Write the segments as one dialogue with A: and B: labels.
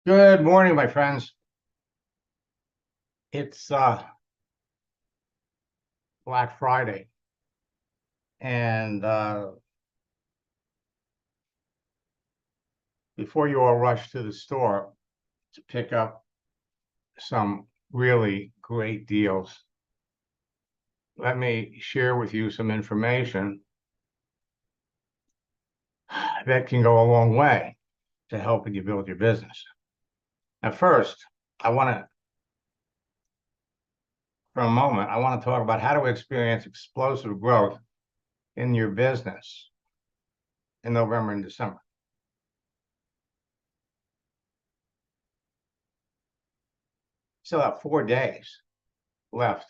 A: Good morning, my friends. It's Black Friday, and before you all rush to the store to pick up some really great deals, let me share with you some information that can go a long way to helping you build your business. Now, first, I want to, for a moment, I want to talk about how to experience explosive growth in your business in November and December. Still have 4 days left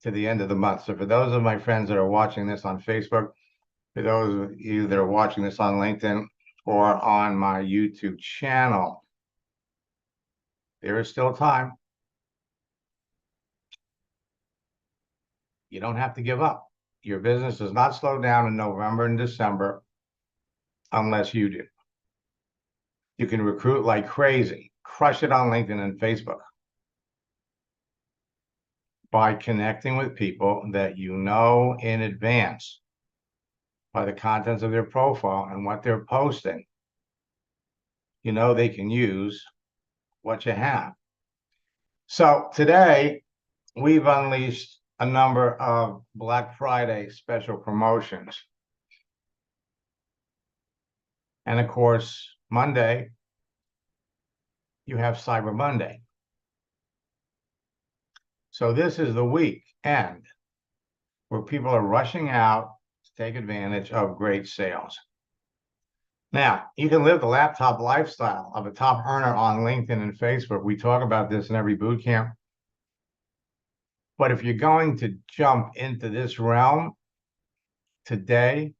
A: to the end of the month. So for those of my friends that are watching this on Facebook, for those of you that are watching this on LinkedIn or on my YouTube channel, there is still time. You don't have to give up. Your business does not slow down in November and December unless you do. You can recruit like crazy, crush it on LinkedIn and Facebook by connecting with people that you know in advance by the contents of their profile and what they're posting. You know they can use what you have. So today we've unleashed a number of Black Friday special promotions. And of course, Monday, you have Cyber Monday. So this is the weekend where people are rushing out to take advantage of great sales. Now, you can live the laptop lifestyle of a top earner on LinkedIn and Facebook. We talk about this in every boot camp. But if you're going to jump into this realm, today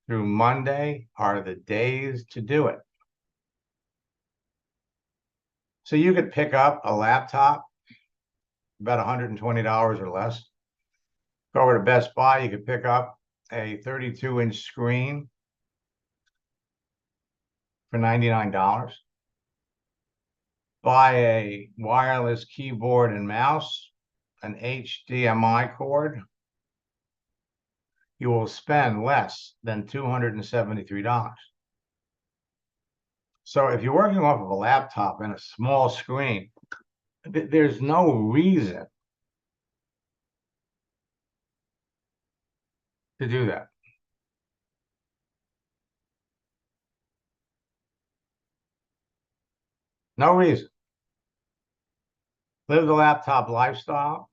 A: through Monday are the days to do it. So you could pick up a laptop, about $120 or less. Go over to Best Buy, you could pick up a 32-inch screen for $99. Buy a wireless keyboard and mouse, an HDMI cord. You will spend less than $273. So if you're working off of a laptop and a small screen, there's no reason to do that. No reason. Live the laptop lifestyle.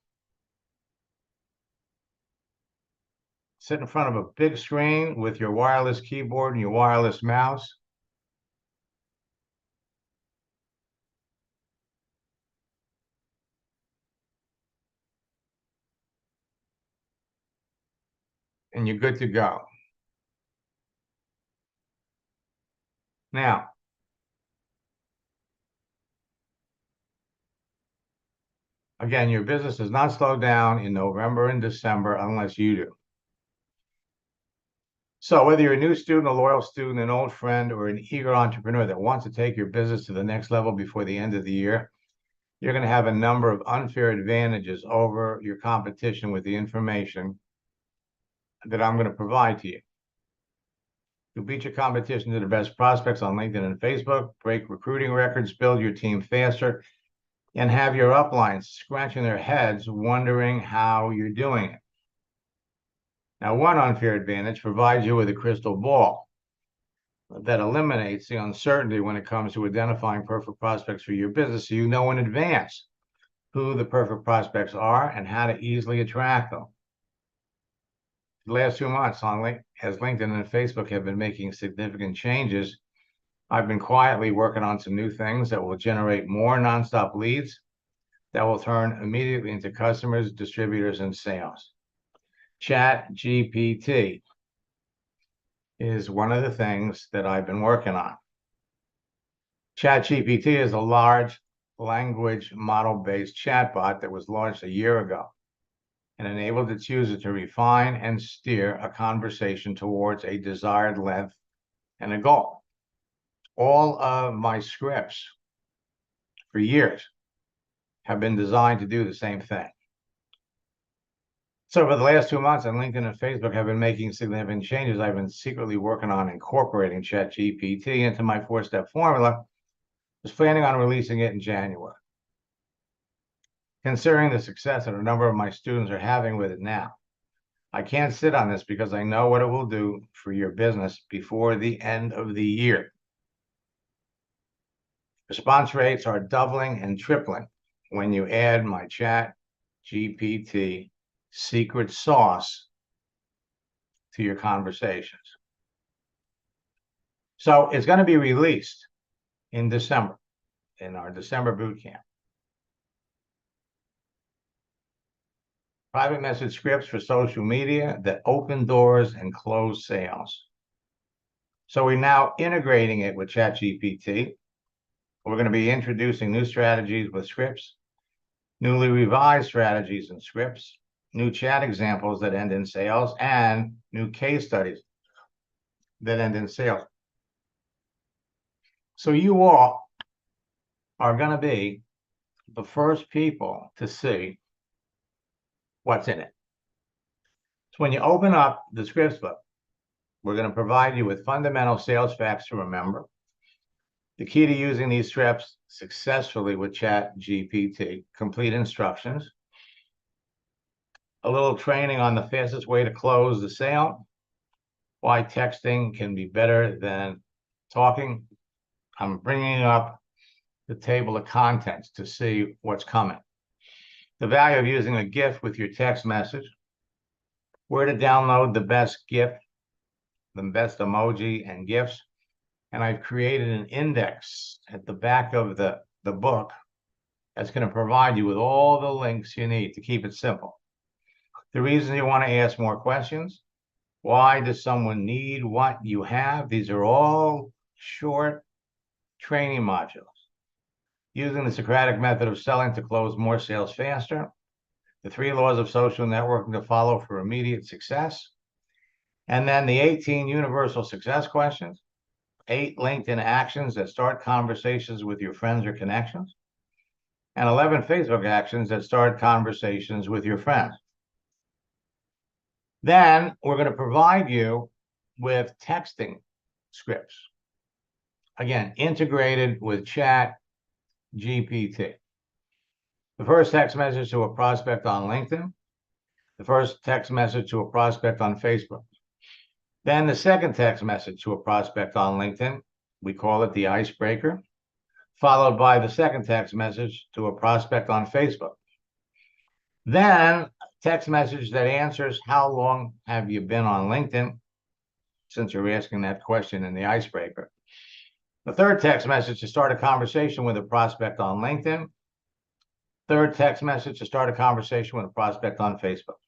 A: Sit in front of a big screen with your wireless keyboard and your wireless mouse. And you're good to go. Now, again, your business does not slow down in November and December unless you do. So whether you're a new student, a loyal student, an old friend, or an eager entrepreneur that wants to take your business to the next level before the end of the year, you're going to have a number of unfair advantages over your competition with the information that I'm going to provide to you. You'll beat your competition to the best prospects on LinkedIn and Facebook, break recruiting records, build your team faster, and have your uplines scratching their heads wondering how you're doing it. Now, one unfair advantage provides you with a crystal ball that eliminates the uncertainty when it comes to identifying perfect prospects for your business, so you know in advance who the perfect prospects are and how to easily attract them. The last 2 months as LinkedIn and Facebook have been making significant changes, I've been quietly working on some new things that will generate more nonstop leads that will turn immediately into customers, distributors, and sales. ChatGPT is one of the things that I've been working on. ChatGPT is a large language model-based chatbot that was launched a year ago and enabled its user to refine and steer a conversation towards a desired length and a goal. all of my scripts for years have been designed to do the same thing. So for the last 2 months on LinkedIn and Facebook, I've been making significant changes. I've been secretly working on incorporating ChatGPT into my 4-step formula. I was planning on releasing it in January. Considering the success that a number of my students are having with it now, I can't sit on this because I know what it will do for your business before the end of the year. Response rates are doubling and tripling when you add my ChatGPT secret sauce to your conversations. So it's going to be released in December, in our December boot camp. Private message scripts for social media that open doors and close sales. So we're now integrating it with ChatGPT. We're going to be introducing new strategies with scripts, newly revised strategies and scripts, new chat examples that end in sales, and new case studies that end in sales. So you all are going to be the first people to see what's in it. So when you open up the scripts book, we're going to provide you with fundamental sales facts to remember, the key to using these scripts successfully with ChatGPT, complete instructions, a little training on the fastest way to close the sale, why texting can be better than talking. I'm bringing up the table of contents to see what's coming. The value of using a GIF with your text message, where to download the best GIF, the best emoji and GIFs. And I've created an index at the back of the book that's going to provide you with all the links you need to keep it simple. The reason you want to ask more questions, why does someone need what you have? These are all short training modules. Using the Socratic method of selling to close more sales faster, the 3 laws of social networking to follow for immediate success, and then the 18 universal success questions, 8 LinkedIn actions that start conversations with your friends or connections, and 11 Facebook actions that start conversations with your friends. Then we're going to provide you with texting scripts. Again, integrated with ChatGPT. The first text message to a prospect on LinkedIn, the first text message to a prospect on Facebook. Then the second text message to a prospect on LinkedIn, we call it the icebreaker, followed by the second text message to a prospect on Facebook. Then text message that answers how long have you been on LinkedIn, since you're asking that question in the icebreaker. The third text message to start a conversation with a prospect on LinkedIn. Third text message to start a conversation with a prospect on Facebook.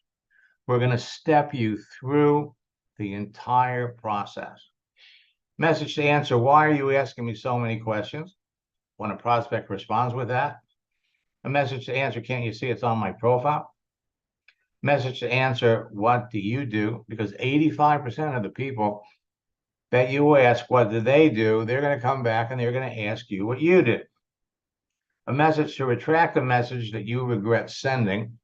A: We're going to step you through the entire process. Message to answer, why are you asking me so many questions? When a prospect responds with that. A message to answer, can't you see it's on my profile? Message to answer, what do you do? Because 85% of the people that you ask what do they do, they're going to come back and they're going to ask you what you did. A message to retract a message that you regret sending.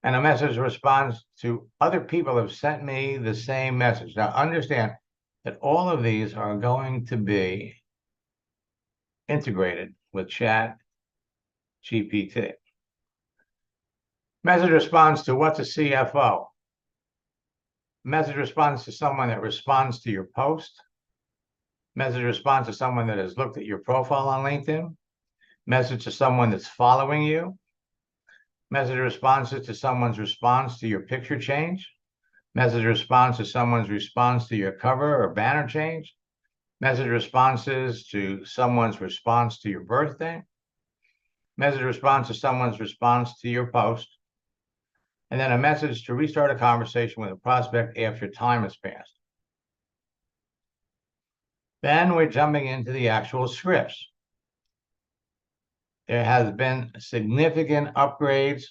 A: And a message responds to other people have sent me the same message. Now understand that all of these are going to be integrated with ChatGPT. Message responds to what's a CFO. Message responds to someone that responds to your post. Message responds to someone that has looked at your profile on LinkedIn. Message to someone that's following you. Message responses to someone's response to your picture change. Message response to someone's response to your cover or banner change. Message responses to someone's response to your birthday. Message response to someone's response to your post. And then a message to restart a conversation with a prospect after time has passed. Then we're jumping into the actual scripts. There has been significant upgrades,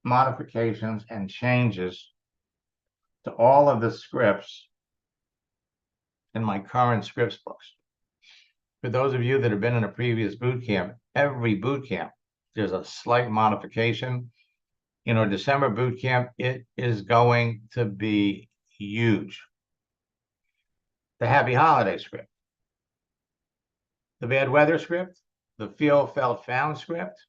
A: modifications, and changes to all of the scripts in my current scripts books. For those of you that have been in a previous boot camp, every boot camp, there's a slight modification. In our December boot camp, it is going to be huge. The Happy Holiday script, the Bad Weather script, the Feel, Felt, Found script,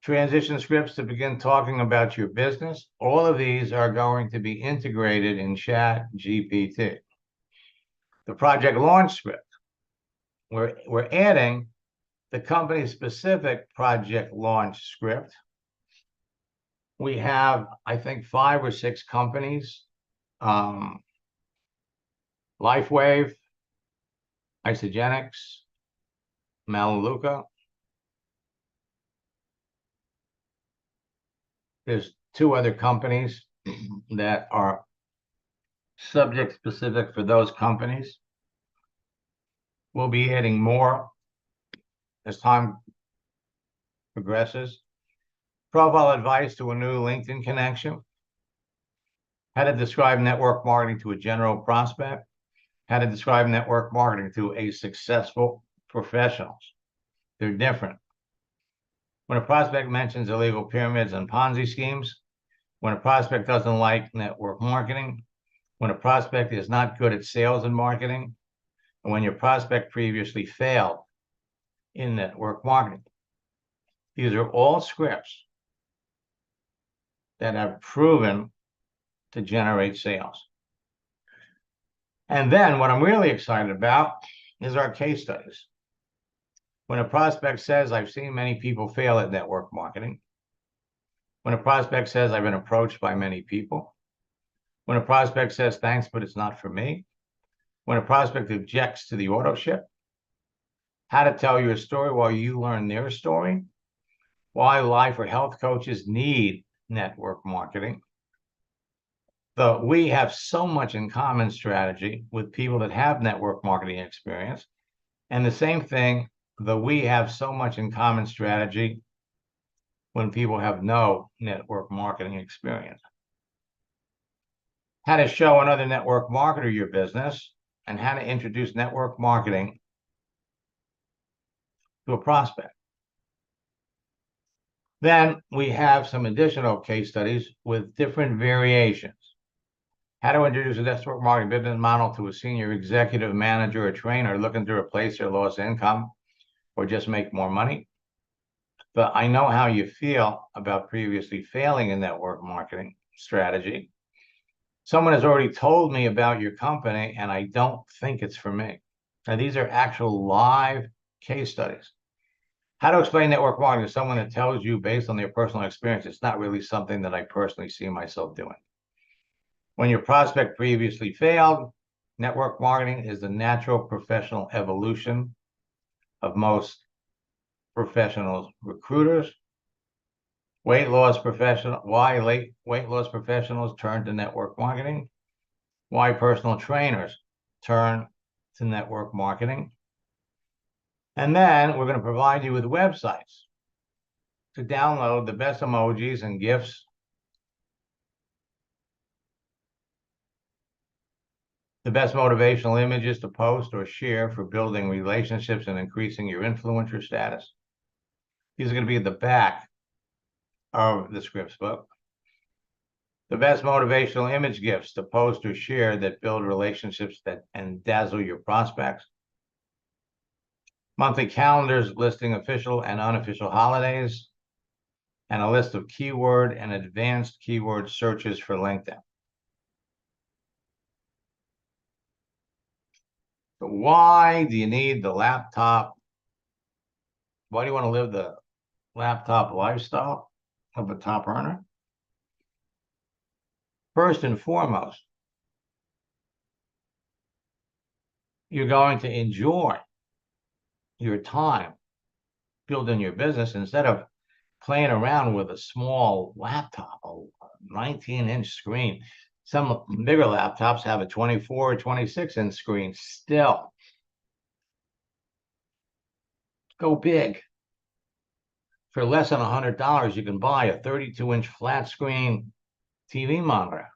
A: transition scripts to begin talking about your business. All of these are going to be integrated in ChatGPT. The project launch script, we're adding the company-specific project launch script. We have, I think, 5 or 6 companies, LifeWave, Isagenix, Melaleuca. There's 2 other companies that are subject specific for those companies. We'll be adding more as time progresses. Profile advice to a new LinkedIn connection. How to describe network marketing to a general prospect. How to describe network marketing to a successful professionals. They're different. When a prospect mentions illegal pyramids and Ponzi schemes, when a prospect doesn't like network marketing, when a prospect is not good at sales and marketing, and when your prospect previously failed in network marketing. These are all scripts that have proven to generate sales. And then what I'm really excited about is our case studies. When a prospect says, I've seen many people fail at network marketing. When a prospect says, I've been approached by many people. When a prospect says, thanks, but it's not for me. When a prospect objects to the auto ship. How to tell your story while you learn their story. Why life or health coaches need network marketing. We have so much in common strategy with people that have network marketing experience. And the same thing, we have so much in common strategy when people have no network marketing experience. How to show another network marketer your business, and how to introduce network marketing to a prospect. Then we have some additional case studies with different variations. How to introduce a network marketing business model to a senior executive, manager, or trainer looking to replace their lost income or just make more money. But I know how you feel about previously failing in network marketing strategy. Someone has already told me about your company, and I don't think it's for me. Now, these are actual live case studies. How to explain network marketing to someone that tells you based on their personal experience, it's not really something that I personally see myself doing. When your prospect previously failed, network marketing is the natural professional evolution of most professionals, recruiters. Why weight loss professionals turn to network marketing. Why personal trainers turn to network marketing. And then we're going to provide you with websites to download the best emojis and GIFs, the best motivational images to post or share for building relationships and increasing your influencer status. These are going to be at the back of the scripts book. The best motivational image GIFs to post or share that build relationships and dazzle your prospects. Monthly calendars listing official and unofficial holidays, and a list of keyword and advanced keyword searches for LinkedIn. So why do you need the laptop? Why do you want to live the laptop lifestyle of a top earner? First and foremost, you're going to enjoy your time building your business instead of playing around with a small laptop, a 19-inch screen. Some bigger laptops have a 24 or 26-inch screen. Still, go big. For less than $100, you can buy a 32-inch flat screen TV monitor.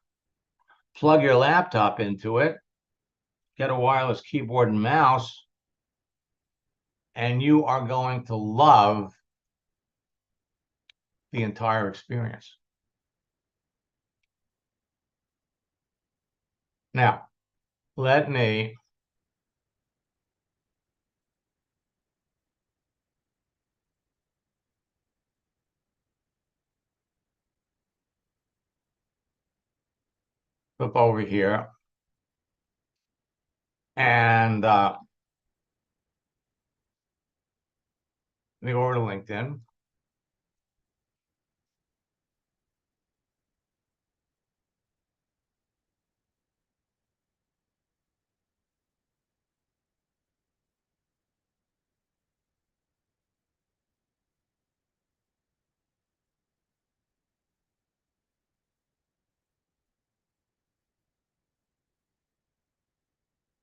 A: plug your laptop into it, get a wireless keyboard and mouse, and you are going to love the entire experience. Now, let me flip over here and the order LinkedIn.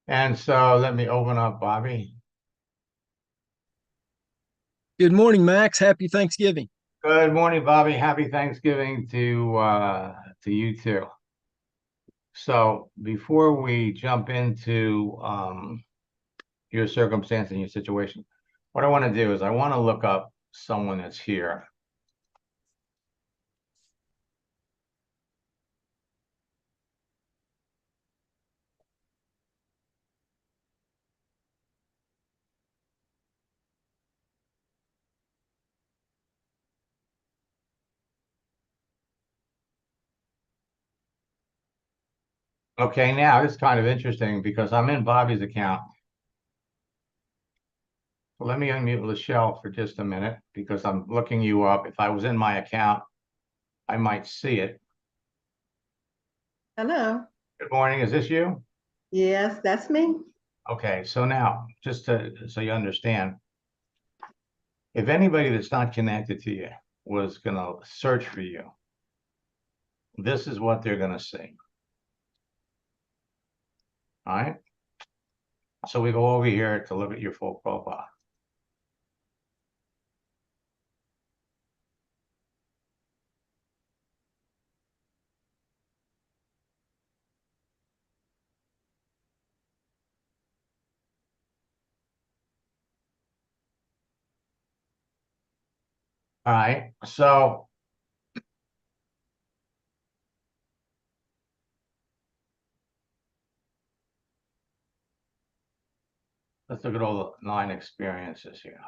A: And so let me open up Bobby.
B: Good morning, Max. Happy Thanksgiving.
A: Good morning, Bobby. Happy Thanksgiving to you too. So before we jump into your circumstance and your situation, what I want to do is I want to look up someone that's here. Okay, now it's kind of interesting because I'm in Bobby's account. So let me unmute Lachelle for just a minute because I'm looking you up. If I was in my account, I might see it.
C: Hello.
A: Good morning. Is this you?
C: Yes, that's me.
A: Okay, so now just so you understand, if anybody that's not connected to you was going to search for you, this is what they're going to see. All right. So we go over here to look at your full profile. All right. So let's look at all the 9 experiences here.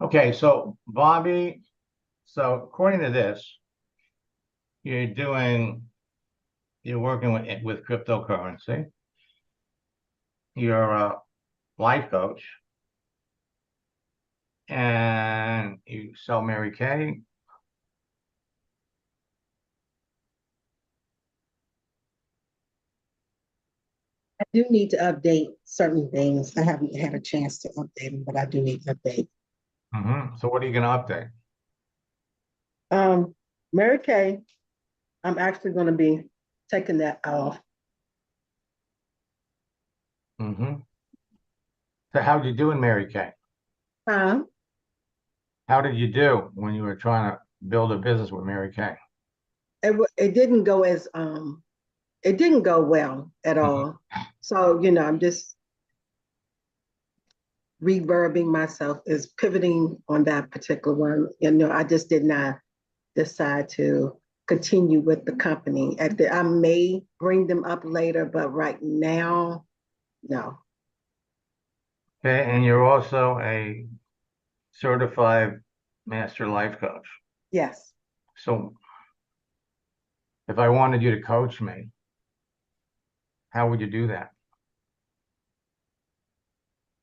A: Okay, so Bobby, so according to this, you're working with cryptocurrency. You're a life coach, and you sell Mary Kay.
C: I do need to update certain things. I haven't had a chance to update them, but I do need to update.
A: So what are you going to update?
C: Mary Kay, I'm actually going to be taking that off.
A: So how did you do in Mary Kay?
C: Huh?
A: How did you do when you were trying to build a business with Mary Kay?
C: It didn't go as it didn't go well at all. So I'm just reverbing myself, is pivoting on that particular one. I just did not decide to continue with the company. I may bring them up later, but right now, no.
A: Okay, and you're also a certified master life coach.
C: Yes.
A: So if I wanted you to coach me, how would you do that?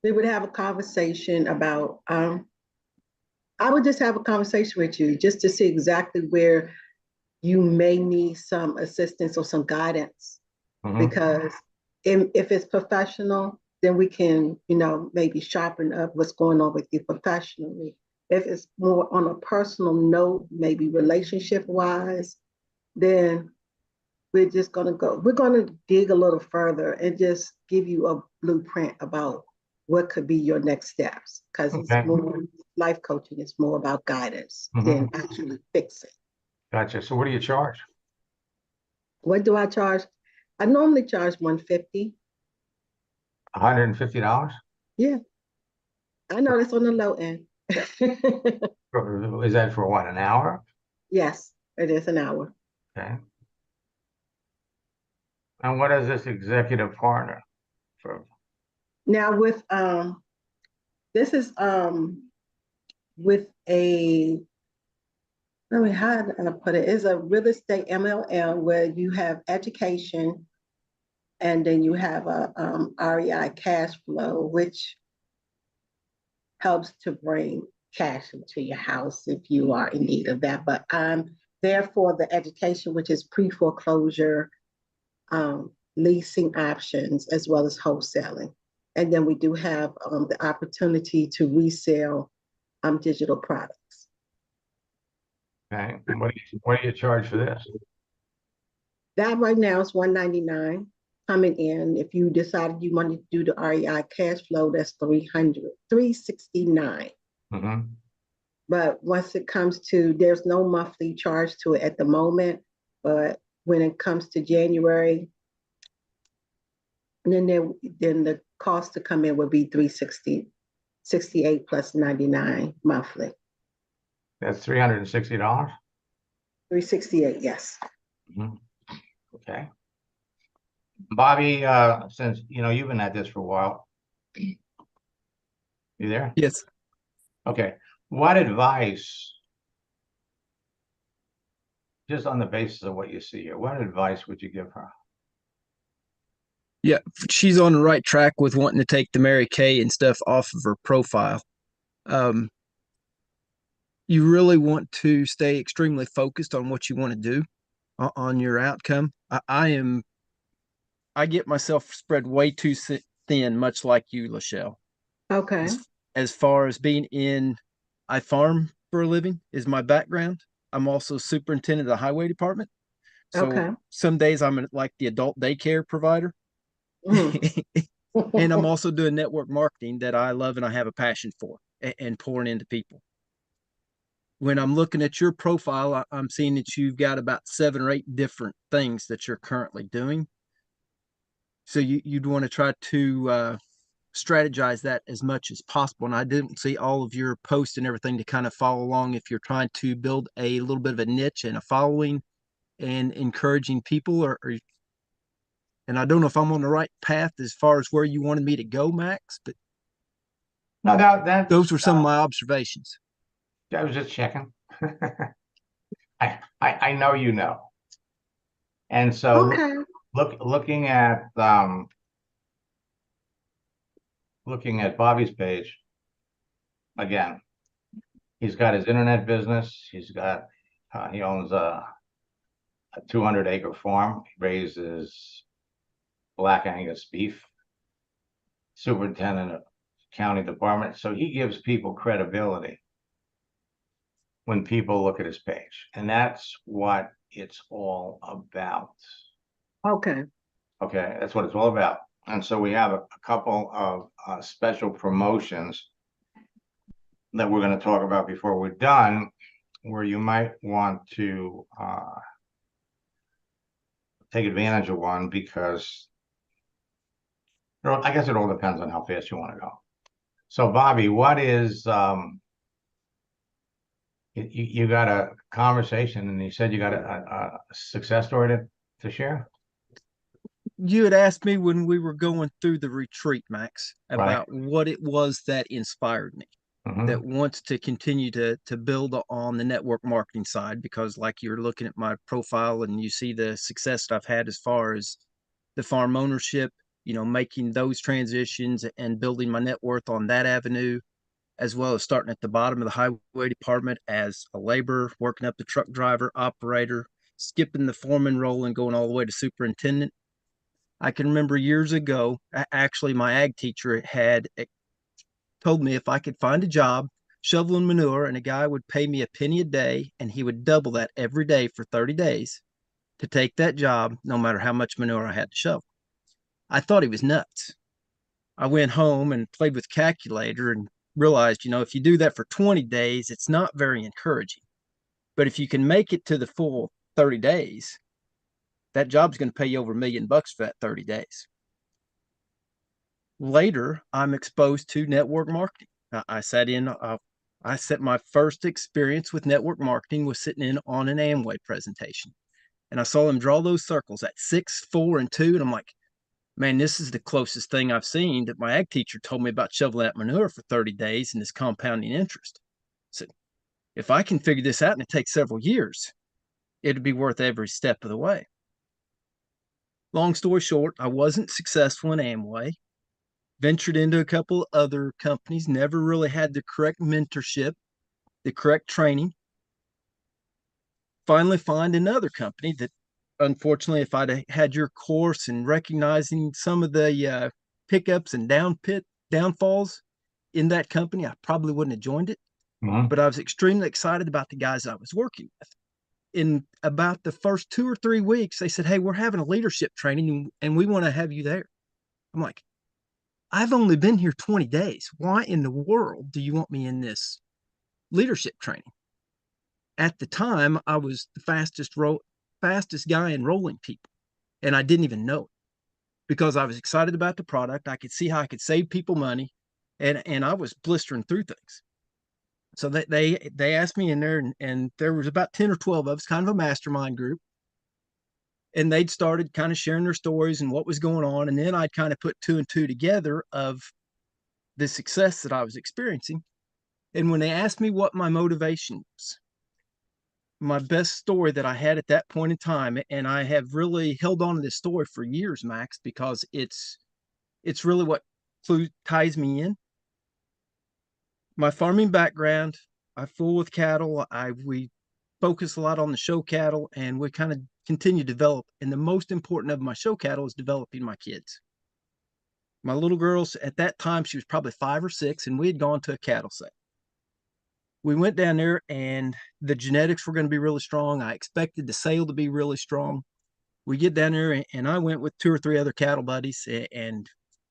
C: We would have a conversation about, I would just have a conversation with you just to see exactly where you may need some assistance or some guidance,
A: Mhm.
C: because if it's professional, then we can, maybe sharpen up what's going on with you professionally. If it's more on a personal note, maybe relationship wise, then we're going to dig a little further and just give you a blueprint about what could be your next steps. Because it's
A: Okay.
C: more, life coaching is more about guidance
A: Mhm.
C: than actually fixing.
A: Gotcha. So what do you charge?
C: What do I charge? I normally charge $150.
A: $150?
C: Yeah, I know that's on the low end.
A: Is that for what, an hour?
C: Yes, it is an hour.
A: Okay. And what is this executive partner for?
C: Now with this is with a, I mean, how do I put it? It's a real estate MLM where you have education and then you have a REI cash flow, which helps to bring cash into your house if you are in need of that. But I'm there for the education, which is pre-foreclosure, leasing options, as well as wholesaling. And then we do have the opportunity to resell digital products.
A: Okay. And what do you charge for this?
C: That right now is $199 coming in. If you decided you wanted to do the REI cash flow, that's $369.
A: Mm-hmm.
C: But once it comes to, there's no monthly charge to it at the moment. But when it comes to January, then the cost to come in would be $368 plus 99 monthly.
A: That's $360?
C: $368, yes.
A: Mm-hmm. Okay. Bobby, since you've been at this for a while, you there?
B: Yes.
A: Okay. What advice, just on the basis of what you see here, what advice would you give her?
B: Yeah, she's on the right track with wanting to take the Mary Kay and stuff off of her profile. You really want to stay extremely focused on what you want to do on your outcome. I get myself spread way too thin, much like you, Lachelle.
C: Okay.
B: As far as I farm for a living is my background. I'm also superintendent of the highway department. So
C: Okay.
B: some days I'm like the adult daycare provider.
C: Mm.
B: And I'm also doing network marketing that I love and I have a passion for and pouring into people. When I'm looking at your profile, I'm seeing that you've got about 7 or 8 different things that you're currently doing. So you'd want to try to strategize that as much as possible. And I didn't see all of your posts and everything to kind of follow along if you're trying to build a little bit of a niche and a following and encouraging people and I don't know if I'm on the right path as far as where you wanted me to go, Max, but
A: No, that's
B: those were some of my observations.
A: I was just checking. I know you know. And so
C: Okay.
A: looking at Bobby's page, again, he's got his internet business. He owns a 200-acre farm. He raises Black Angus beef, superintendent of county department. So he gives people credibility when people look at his page. And that's what it's all about.
C: Okay.
A: Okay, that's what it's all about. And so we have a couple of special promotions that we're going to talk about before we're done, where you might want to take advantage of one, because I guess it all depends on how fast you want to go. So Bobby, what is you got a conversation and you said you got a success story to share?
B: You had asked me when we were going through the retreat, Max,
A: Right.
B: about what it was that inspired me, that wants to continue to build on the network marketing side, because like you're looking at my profile and you see the success that I've had as far as the farm ownership, making those transitions and building my net worth on that avenue, as well as starting at the bottom of the highway department as a laborer, working up the truck driver, operator, skipping the foreman role and going all the way to superintendent. I can remember years ago, actually, my ag teacher had told me if I could find a job shoveling manure and a guy would pay me a penny a day and he would double that every day for 30 days to take that job, no matter how much manure I had to shovel. I thought he was nuts. I went home and played with calculator and realized, if you do that for 20 days, it's not very encouraging. But if you can make it to the full 30 days, that job's going to pay you over $1 million for that 30 days. Later, I'm exposed to network marketing. I set my first experience with network marketing was sitting in on an Amway presentation. And I saw him draw those circles at 6, 4, and 2. And I'm like, man, this is the closest thing I've seen that my ag teacher told me about shoveling that manure for 30 days and this compounding interest. So if I can figure this out and it takes several years, it'd be worth every step of the way. Long story short, I wasn't successful in Amway, ventured into a couple of other companies, never really had the correct mentorship, the correct training. Finally find another company that, unfortunately, if I'd had your course and recognizing some of the pickups and downfalls in that company, I probably wouldn't have joined it.
A: Mhm.
B: But I was extremely excited about the guys I was working with. In about the first 2 or 3 weeks, they said, hey, we're having a leadership training and we want to have you there. I'm like, I've only been here 20 days. Why in the world do you want me in this leadership training? At the time, I was the fastest guy enrolling people, and I didn't even know it because I was excited about the product. I could see how I could save people money, and I was blistering through things. So they asked me in there, and there was about 10 or 12 of us, kind of a mastermind group, and they'd started kind of sharing their stories and what was going on, and then I'd kind of put 2 and 2 together of the success that I was experiencing. And when they asked me what my motivation was, my best story that I had at that point in time, and I have really held on to this story for years, Max, because it's really what ties me in. My farming background, I fool with cattle. We focus a lot on the show cattle, and we kind of continue to develop. And the most important of my show cattle is developing my kids. My little girls at that time, she was probably 5 or 6, and we had gone to a cattle sale. We went down there and the genetics were going to be really strong. I expected the sale to be really strong. We get down there and I went with 2 or 3 other cattle buddies, and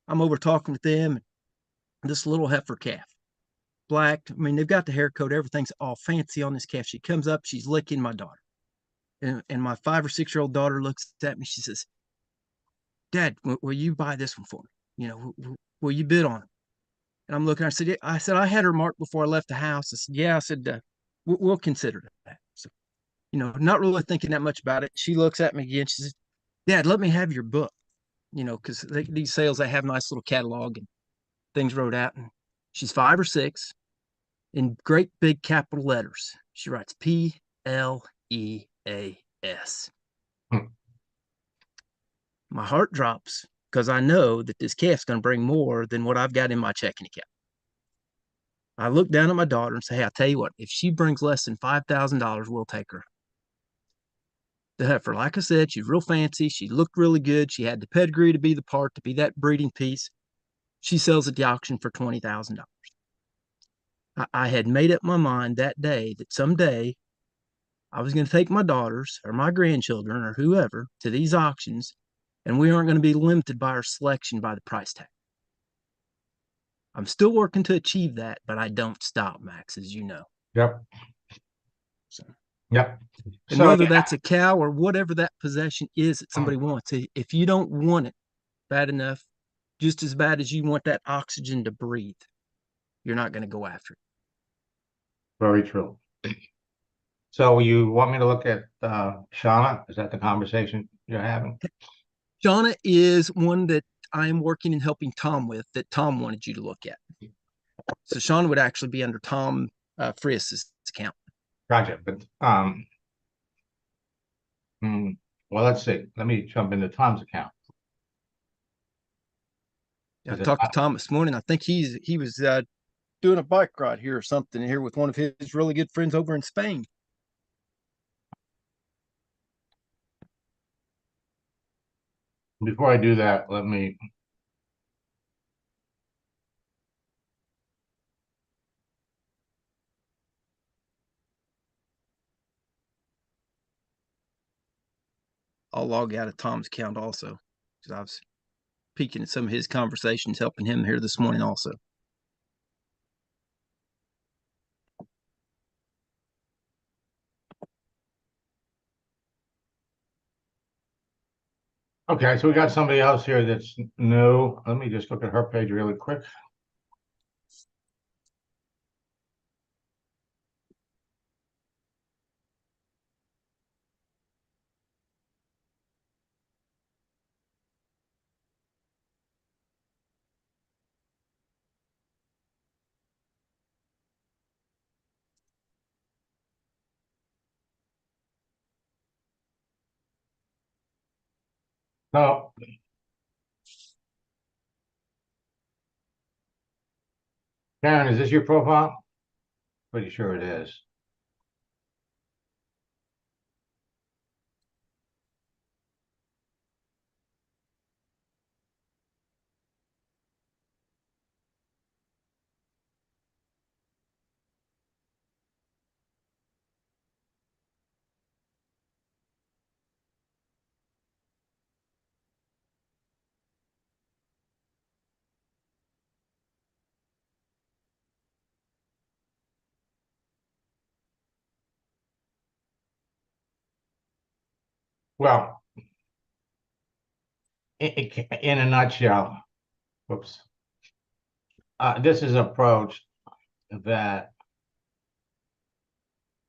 B: I'm over talking with them. This little heifer calf, black. I mean, they've got the hair coat. Everything's all fancy on this calf. She comes up, she's licking my daughter. And my 5 or 6-year-old daughter looks at me. She says, Dad, will you buy this one for me? Will you bid on it? And I'm looking, I said, I had her marked before I left the house. I said, yeah, I said, we'll consider that. So, not really thinking that much about it. She looks at me again. She says, Dad, let me have your book, because these sales, they have a nice little catalog and things wrote out. And she's 5 or 6 in great big capital letters. She writes PLEAS.
A: Hmm.
B: My heart drops because I know that this calf's going to bring more than what I've got in my checking account. I look down at my daughter and say, hey, I'll tell you what, if she brings less than $5,000, we'll take her. The heifer, like I said, she's real fancy. She looked really good. She had the pedigree to be the part, to be that breeding piece. She sells at the auction for $20,000. I had made up my mind that day that someday I was going to take my daughters or my grandchildren or whoever to these auctions, and we aren't going to be limited by our selection by the price tag. I'm still working to achieve that, but I don't stop, Max, as you know.
A: Yep.
B: So,
A: Yep.
B: and
A: So,
B: whether
A: yeah,
B: that's a cow or whatever that possession is that somebody wants, if you don't want it bad enough, just as bad as you want that oxygen to breathe, you're not going to go after it.
A: very true. So you want me to look at Shauna? Is that the conversation you're having?
B: Shauna is one that I am working and helping Tom with, that Tom wanted you to look at. So Shauna would actually be under Tom Frias's account.
A: Gotcha. But well, let's see. Let me jump into Tom's account.
B: I talked to Tom this morning. I think he was doing a bike ride here or something here with one of his really good friends over in Spain.
A: Before I do that, let me.
B: I'll log out of Tom's account also, because I was peeking at some of his conversations, helping him here this morning also.
A: Okay, so we got somebody else here that's new. Let me just look at her page really quick. So Karen, is this your profile? Pretty sure it is. Well, in a nutshell, whoops. This is an approach that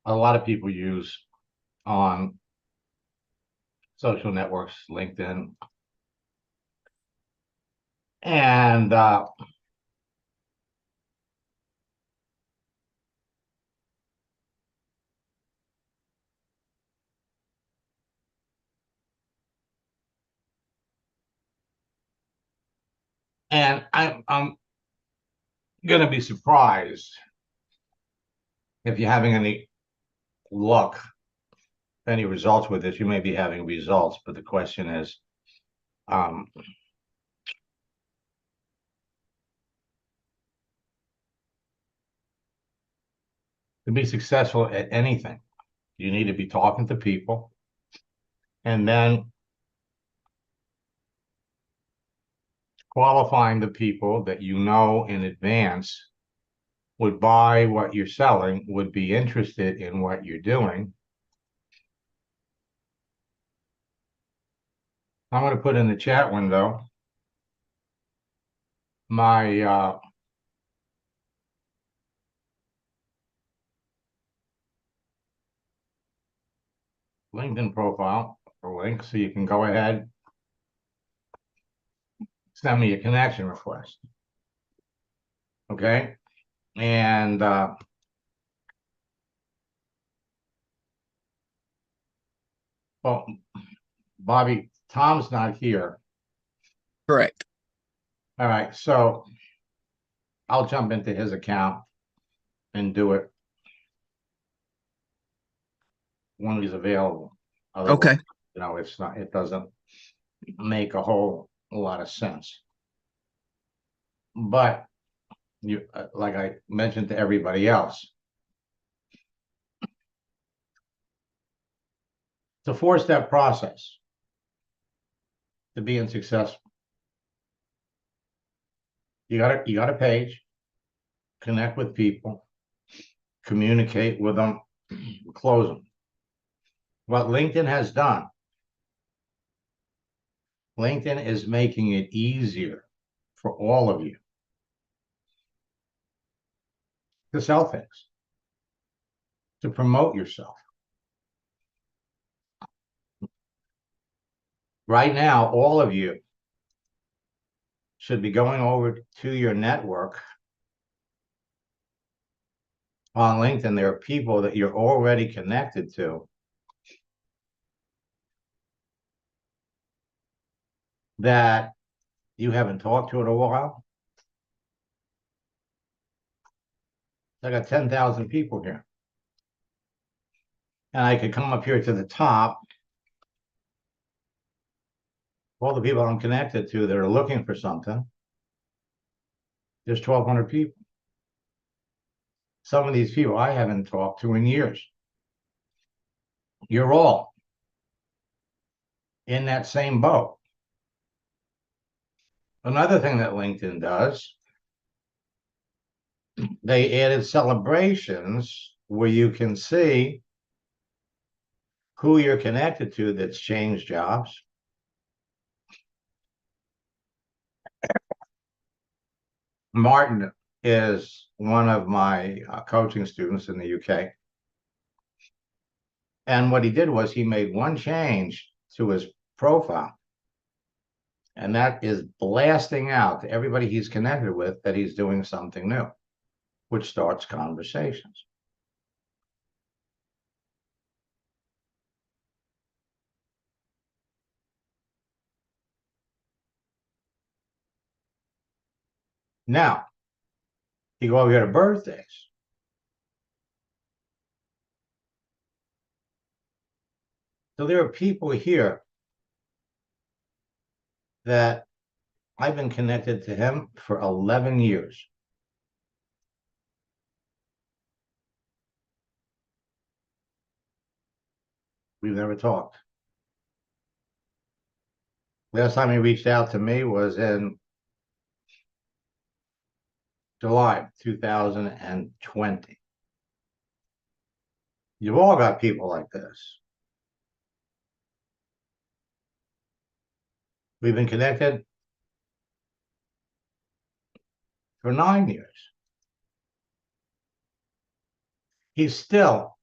A: a lot of people use on social networks, LinkedIn, and I'm gonna be surprised if you're having any luck, any results with this. You may be having results, but the question is, to be successful at anything, you need to be talking to people, and then qualifying the people that you know in advance would buy what you're selling, would be interested in what you're doing. I'm going to put in the chat window my LinkedIn profile or link, so you can go ahead, send me a connection request. Okay. And well, Bobby, Tom's not here.
B: Correct.
A: All right, so I'll jump into his account and do it when he's available.
B: Okay.
A: You know, it doesn't make a whole lot of sense. But you, like I mentioned to everybody else, it's a four-step process to being successful. You got a page, connect with people, communicate with them, close them. What LinkedIn has done, LinkedIn is making it easier for all of you to sell things, to promote yourself. Right now, all of you should be going over to your network on LinkedIn. There are people that you're already connected to that you haven't talked to in a while. I got 10,000 people here. And I could come up here to the top all the people I'm connected to that are looking for something, there's 1,200 people. Some of these people I haven't talked to in years. You're all in that same boat. Another thing that LinkedIn does, they added celebrations where you can see who you're connected to that's changed jobs. Martin is one of my coaching students in the UK. And what he did was he made one change to his profile. And that is blasting out to everybody he's connected with that he's doing something new, which starts conversations. Now, you go over here to birthdays. So there are people here that I've been connected to him for 11 years. We've never talked. Last time he reached out to me was in July 2020. You've all got people like this. We've been connected for 9 years. He's still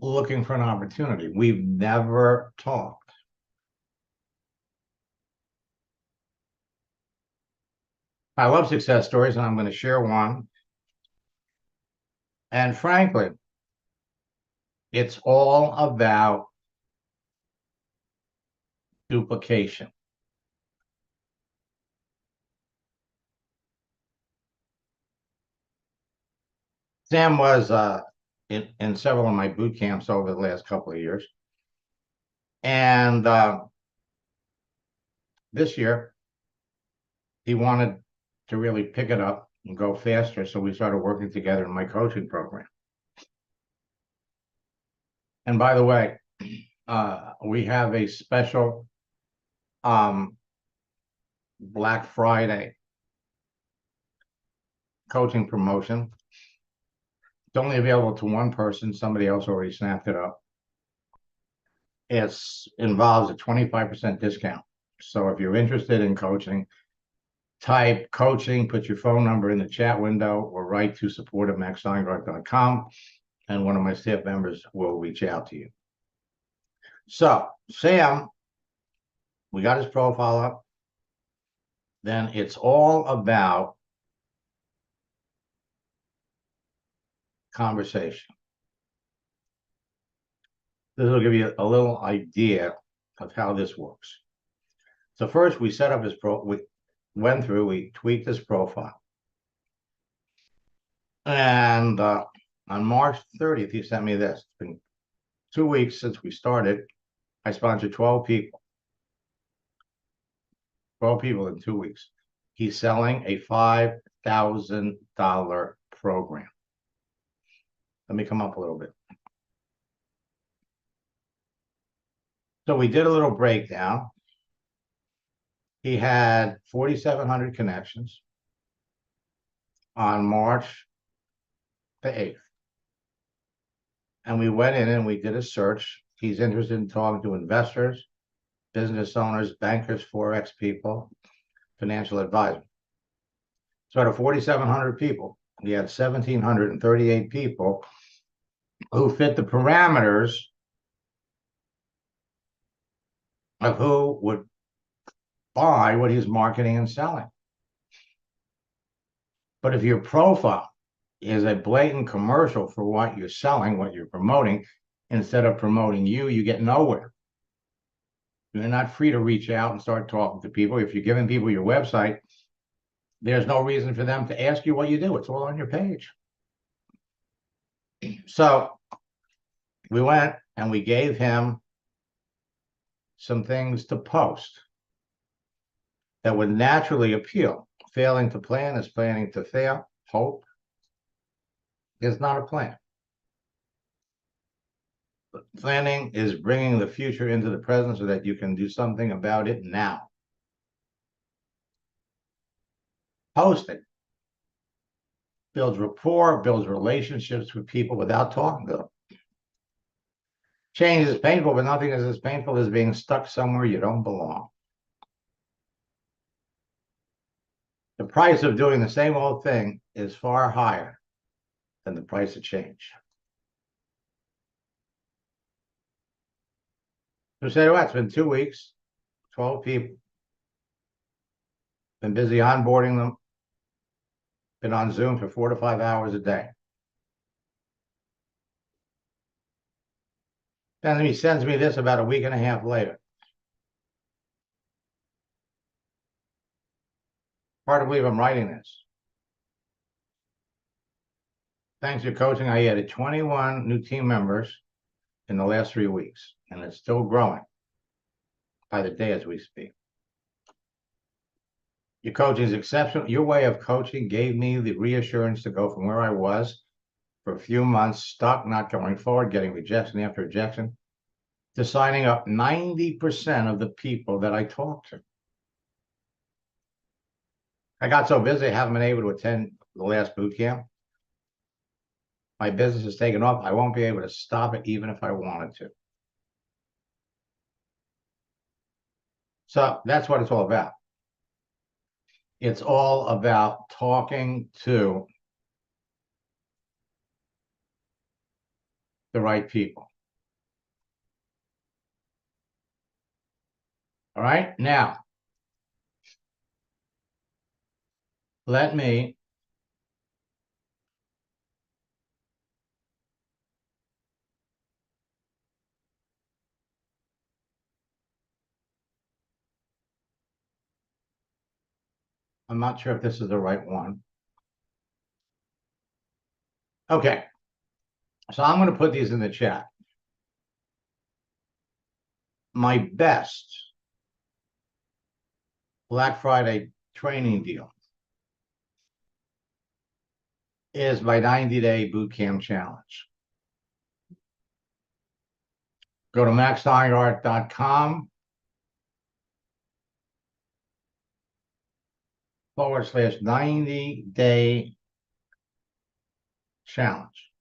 A: looking for an opportunity. We've never talked. I love success stories, and I'm going to share one. And frankly, it's all about duplication. Sam was in several of my boot camps over the last couple of years. And this year, he wanted to really pick it up and go faster. So we started working together in my coaching program. And by the way, we have a special Black Friday coaching promotion. It's only available to one person. Somebody else already snapped it up. It involves a 25% discount. So if you're interested in coaching, type coaching, put your phone number in the chat window, or write to support@maxsteingarth.com, and one of my staff members will reach out to you. So Sam, we got his profile up. Then it's all about conversation. This will give you a little idea of how this works. So first we set up his we went through, we tweaked his profile. And on March 30th, he sent me this. It's been 2 weeks since we started. I sponsored 12 people. 12 people in 2 weeks. He's selling a $5,000 program. Let me come up a little bit. So we did a little breakdown. He had 4,700 connections on March the 8th. And we went in and we did a search. He's interested in talking to investors, business owners, bankers, Forex people, financial advisors. So out of 4,700 people, we had 1,738 people who fit the parameters of who would buy what he's marketing and selling. But if your profile is a blatant commercial for what you're selling, what you're promoting, instead of promoting you, you get nowhere. You're not free to reach out and start talking to people. If you're giving people your website, there's no reason for them to ask you what you do. It's all on your page. So we went and we gave him some things to post. that would naturally appeal. Failing to plan is planning to fail. Hope is not a plan. But planning is bringing the future into the present so that you can do something about it now. Hosting builds rapport, builds relationships with people without talking to them. Change is painful, but nothing is as painful as being stuck somewhere you don't belong. The price of doing the same old thing is far higher than the price of change. So say what? It's been 2 weeks, 12 people. Been busy onboarding them. Been on Zoom for 4 to 5 hours a day. Then he sends me this about a week and a half later. Hard to believe I'm writing this. Thanks to coaching, I added 21 new team members in the last 3 weeks, and it's still growing by the day as we speak. Your coaching is exceptional. Your way of coaching gave me the reassurance to go from where I was for a few months, stuck, not going forward, getting rejection after rejection, to signing up 90% of the people that I talked to. I got so busy, I haven't been able to attend the last boot camp. My business has taken off. I won't be able to stop it even if I wanted to. So that's what it's all about. It's all about talking to the right people. All right, now, let me I'm not sure if this is the right one. Okay, so I'm going to put these in the chat. My best Black Friday training deal is my 90-day bootcamp challenge. Go to maxtireart.com/90-day challenge.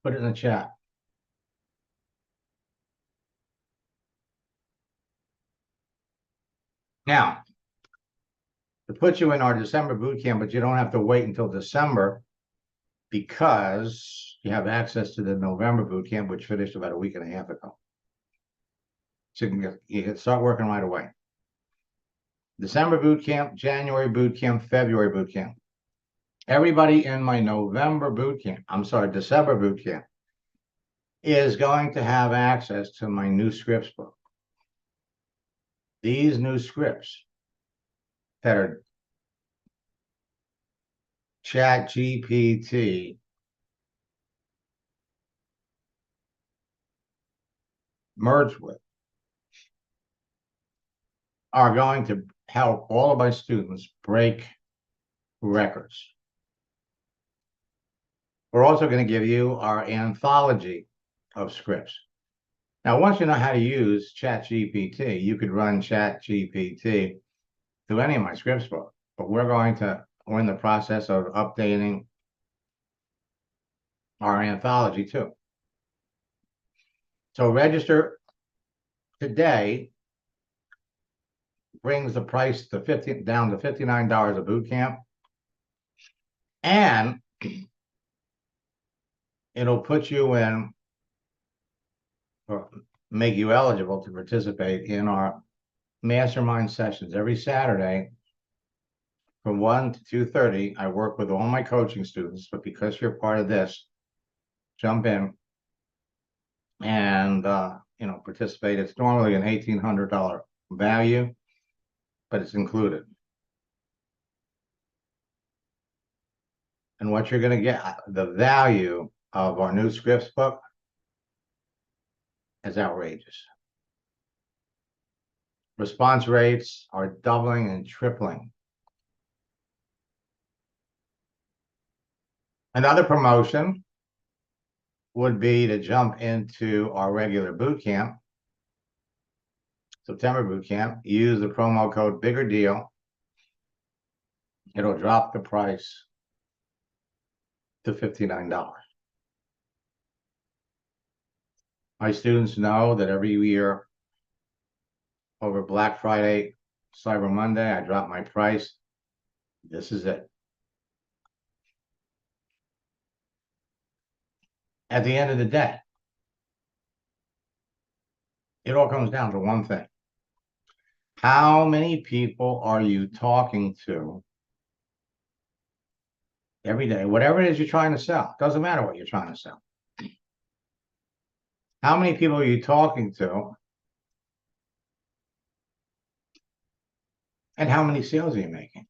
A: Put it in the chat. Now, to put you in our December boot camp, but you don't have to wait until December because you have access to the November boot camp, which finished about a week and a half ago. So you can start working right away. December boot camp, January boot camp, February boot camp. Everybody in my December boot camp is going to have access to my new scripts book. These new scripts that are ChatGPT merged with are going to help all of my students break records. We're also going to give you our anthology of scripts. Now, once you know how to use ChatGPT, you could run ChatGPT through any of my scripts book, but we're in the process of updating our anthology too. So register today, brings the price to down to $59 a boot camp, and it'll put you in or make you eligible to participate in our mastermind sessions every Saturday from 1 to 2:30. I work with all my coaching students, but because you're part of this, jump in and participate. It's normally an $1,800 value, but it's included. And what you're going to get, the value of our new scripts book is outrageous. Response rates are doubling and tripling. Another promotion would be to jump into our regular boot camp, September boot camp. Use the promo code Bigger Deal. It'll drop the price to $59. My students know that every year over Black Friday, Cyber Monday, I drop my price. This is it. At the end of the day, it all comes down to one thing. How many people are you talking to every day? Whatever it is you're trying to sell, doesn't matter what you're trying to sell. How many people are you talking to? And how many sales are you making?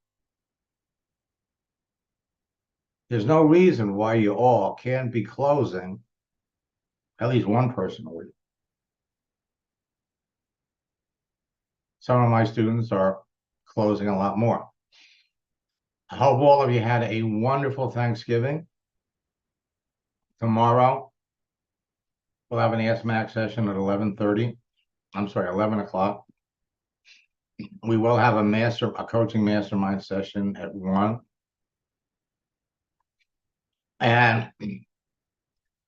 A: There's no reason why you all can't be closing at least one person a week. Some of my students are closing a lot more. I hope all of you had a wonderful Thanksgiving. Tomorrow, we'll have an Ask Max session at 11:30. I'm sorry, 11 o'clock. We will have a coaching mastermind session at 1. And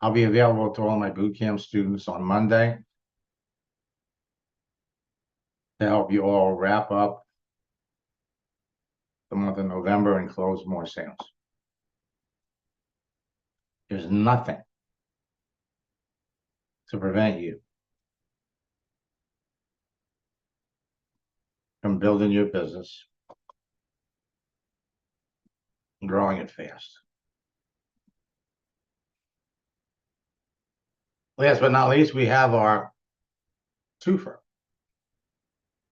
A: I'll be available to all my boot camp students on Monday to help you all wrap up the month of November and close more sales. There's nothing to prevent you from building your business and growing it fast. Last but not least, we have our twofer.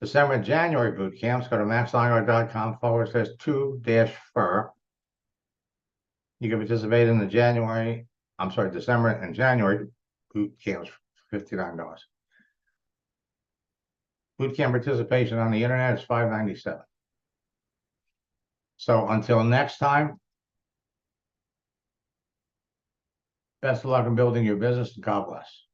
A: December and January boot camps. Go to maxlineart.com/2-fur. You can participate in the December and January boot camps for $59. Boot camp participation on the internet is $5.97. So until next time, best of luck in building your business, and God bless.